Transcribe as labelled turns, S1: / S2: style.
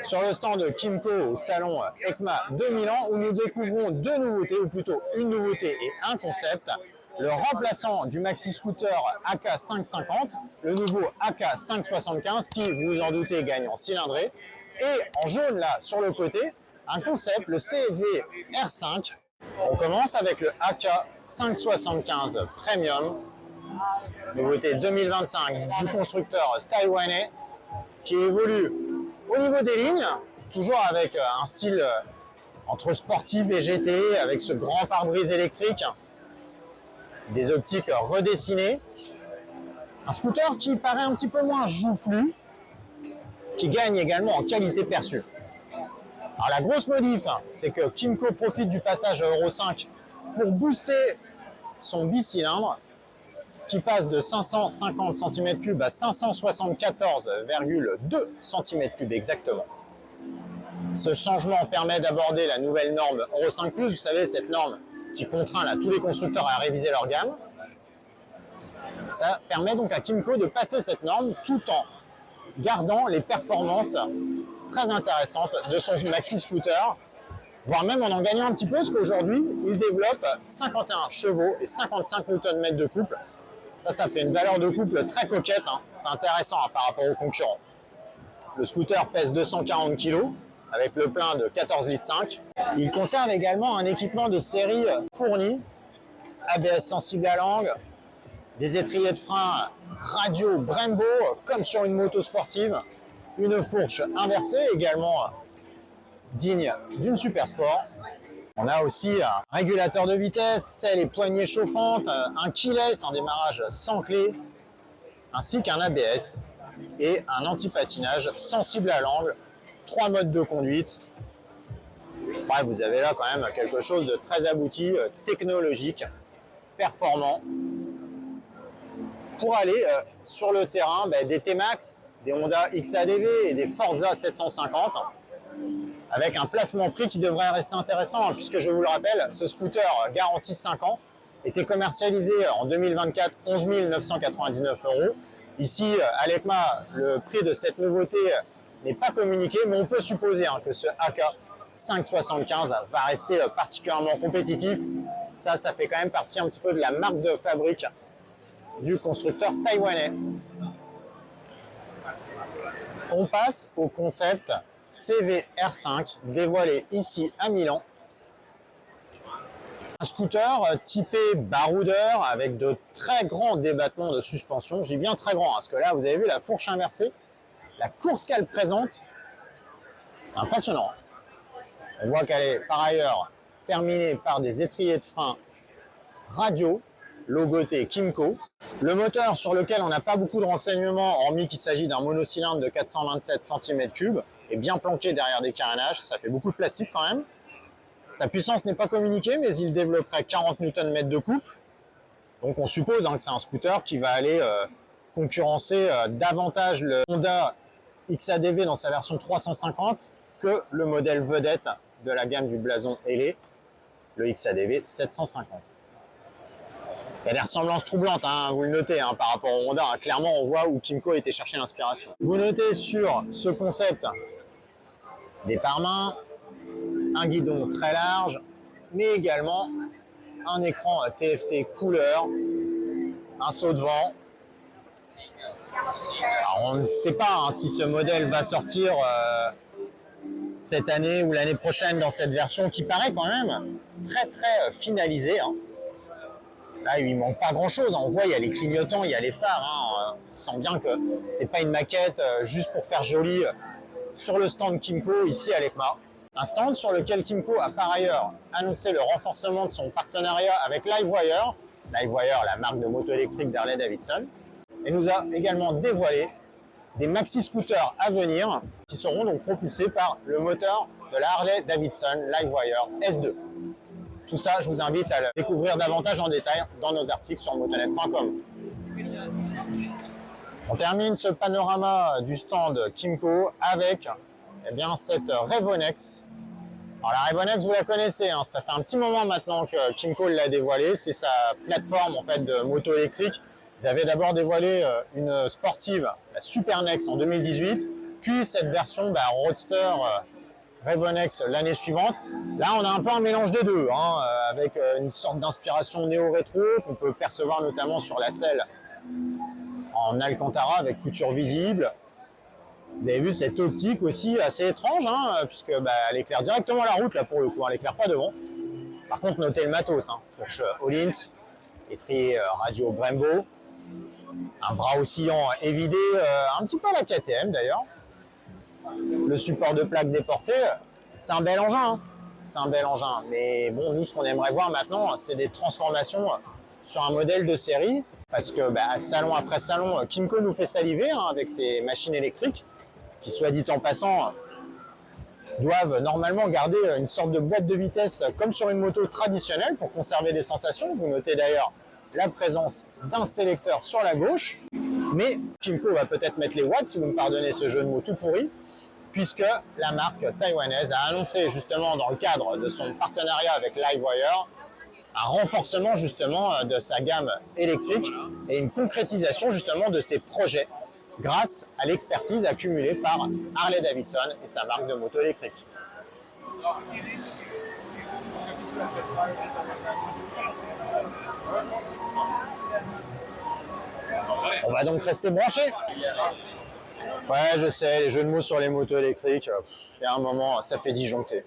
S1: sur le stand de Kymco au salon EICMA de Milan où nous découvrons deux nouveautés, ou plutôt une nouveauté et un concept. Le remplaçant du maxi scooter AK550, le nouveau AK575 qui, vous vous en doutez, gagne en cylindrée. Et en jaune là sur le côté, un concept, le CV R5. On commence avec le AK575 Premium, nouveauté 2025 du constructeur taïwanais qui évolue au niveau des lignes, toujours avec un style entre sportif et GT, avec ce grand pare-brise électrique, des optiques redessinées. Un scooter qui paraît un petit peu moins joufflu, qui gagne également en qualité perçue. Alors la grosse modif, c'est que Kymco profite du passage à Euro 5 pour booster son bicylindre, qui passe de 550 cm3 à 574,2 cm3 exactement. Ce changement permet d'aborder la nouvelle norme Euro 5+, vous savez, cette norme qui contraint là, tous les constructeurs à réviser leur gamme. Ça permet donc à Kymco de passer cette norme tout en gardant les performances très intéressantes de son maxi scooter, voire même en gagnant un petit peu, parce qu'aujourd'hui, il développe 51 chevaux et 55 Nm de couple. Ça fait une valeur de couple très coquette, hein. C'est intéressant par rapport aux concurrents. Le scooter pèse 240 kg avec le plein de 14,5 litres. Il conserve également un équipement de série fourni, ABS sensible à l'angle, des étriers de frein radio Brembo comme sur une moto sportive, une fourche inversée également digne d'une Super Sport. On a aussi un régulateur de vitesse, selle et poignées chauffantes, un keyless en démarrage sans clé, ainsi qu'un ABS et un anti-patinage sensible à l'angle, 3 modes de conduite. Bref, vous avez là quand même quelque chose de très abouti, technologique, performant, pour aller sur le terrain des T-Max, des Honda XADV et des Forza 750, avec un placement prix qui devrait rester intéressant, hein, puisque je vous le rappelle, ce scooter garanti 5 ans était commercialisé en 2024 11 999 €. Ici, à l'EICMA, le prix de cette nouveauté n'est pas communiqué, mais on peut supposer que ce AK575 va rester particulièrement compétitif. Ça fait quand même partie un petit peu de la marque de fabrique du constructeur taïwanais. On passe au concept CV R5 dévoilé ici à Milan. Un scooter typé baroudeur avec de très grands débattements de suspension. Je dis bien très grand, parce que là vous avez vu la fourche inversée, la course qu'elle présente, c'est impressionnant. On voit qu'elle est par ailleurs terminée par des étriers de frein radio, logoté Kymco. Le moteur sur lequel on n'a pas beaucoup de renseignements, hormis qu'il s'agit d'un monocylindre de 427 cm3, est bien planqué derrière des carénages, ça fait beaucoup de plastique quand même. Sa puissance n'est pas communiquée, mais il développerait 40 Nm de couple. Donc on suppose que c'est un scooter qui va aller concurrencer davantage le Honda XADV dans sa version 350 que le modèle vedette de la gamme du blason ailé, le XADV 750. Il y a des ressemblances troublantes, vous le notez, par rapport au Honda. Clairement, on voit où Kymco a été chercher l'inspiration. Vous notez sur ce concept des pare-mains, un guidon très large, mais également un écran TFT couleur, un saut de vent. Alors, on ne sait pas si ce modèle va sortir cette année ou l'année prochaine dans cette version qui paraît quand même très très finalisée. Là, il ne manque pas grand-chose. On voit, il y a les clignotants, il y a les phares. On sent bien que c'est pas une maquette juste pour faire joli sur le stand Kymco ici à l'EICMA. Un stand sur lequel Kymco a par ailleurs annoncé le renforcement de son partenariat avec LiveWire. LiveWire, la marque de moto électrique d'Harley-Davidson. Et nous a également dévoilé des maxi-scooters à venir qui seront donc propulsés par le moteur de la Harley-Davidson LiveWire S2. Tout ça, je vous invite à le découvrir davantage en détail dans nos articles sur motonet.com. On termine ce panorama du stand Kymco avec cette Revonex. Alors la Revonex, vous la connaissez, ça fait un petit moment maintenant que Kymco l'a dévoilée. C'est sa plateforme en fait de moto électrique. Ils avaient d'abord dévoilé une sportive, la Supernex en 2018, puis cette version Roadster Raven-X l'année suivante. Là, on a un peu un mélange des deux, hein, avec une sorte d'inspiration néo-rétro qu'on peut percevoir notamment sur la selle en Alcantara avec couture visible. Vous avez vu cette optique aussi assez étrange, hein, puisque elle éclaire directement la route là pour le coup, elle éclaire pas devant. Par contre, notez le matos, hein, fourche Öhlins, étrier radio Brembo, un bras oscillant évidé, un petit peu à la KTM d'ailleurs. Le support de plaque déporté, c'est un bel engin, hein. C'est un bel engin. Mais bon, nous, ce qu'on aimerait voir maintenant, c'est des transformations sur un modèle de série. Parce que salon après salon, Kymco nous fait saliver hein, avec ses machines électriques, qui, soit dit en passant, doivent normalement garder une sorte de boîte de vitesse comme sur une moto traditionnelle pour conserver des sensations. Vous notez d'ailleurs la présence d'un sélecteur sur la gauche. Mais Kymco va peut-être mettre les watts, si vous me pardonnez ce jeu de mots tout pourri, puisque la marque taïwanaise a annoncé justement dans le cadre de son partenariat avec Livewire un renforcement justement de sa gamme électrique et une concrétisation justement de ses projets grâce à l'expertise accumulée par Harley-Davidson et sa marque de moto électrique. On va donc rester branchés. Ouais, je sais, les jeux de mots sur les motos électriques, il y a un moment, ça fait disjoncter.